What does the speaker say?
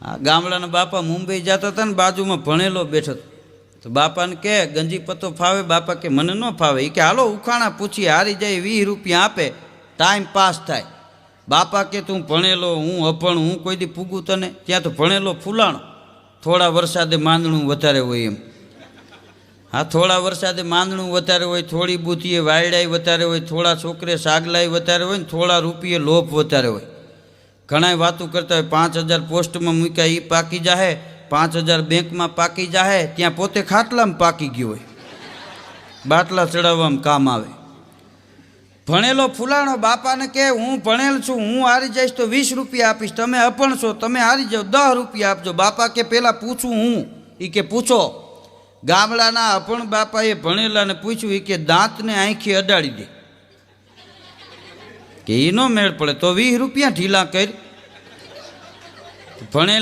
આ ગામડાના બાપા મુંબઈ જતા હતા ને બાજુમાં ભણેલો બેઠો હતો. તો બાપાને કે ગંજી પત્તો ફાવે? બાપા કે મને ન ફાવે. એ કે હાલો ઉખાણા પૂછીએ, હારી જાય 20 રૂપિયા આપે, ટાઈમ પાસ થાય. બાપા કે તું ભણેલો, હું અભણ, હું કોઈ દી પૂગું તને? ત્યાં તો ભણેલો ફૂલાણો. થોડા વરસાદે માંદણું વધારે હોય એમ. હા, થોડા વરસાદે માંદણું વધારે હોય, થોડી બુદ્ધિએ વાયડાઈ વધારે હોય, થોડા છોકરે સાગલાઈ વધારે હોય ને થોડા રૂપિયે લોભ વધારે હોય. ઘણાય વાતું કરતા હોય 5000 પોસ્ટમાં મૂક્યા એ પાકી જાહે, 5000 બેંકમાં પાકી જાહે, ત્યાં પોતે ખાટલામાં પાકી ગયો હોય. બાટલા ચડાવવામાં કામ આવે. ભણેલો ફૂલાણો બાપાને કે હું ભણેલ છું, હું હારી જઈશ તો 20 રૂપિયા આપીશ, તમે અપણ છો, તમે હારી જાઓ 10 રૂપિયા આપજો. બાપા કે પેલા પૂછું હું? એ કે પૂછો. ગામડાના અપણ બાપાએ ભણેલાને પૂછ્યું. એ કે દાંતને આંખી અડાડી દે. કે એ નો મેળ પડે તો 20 રૂપિયા ઢીલા કરી. ભણેલા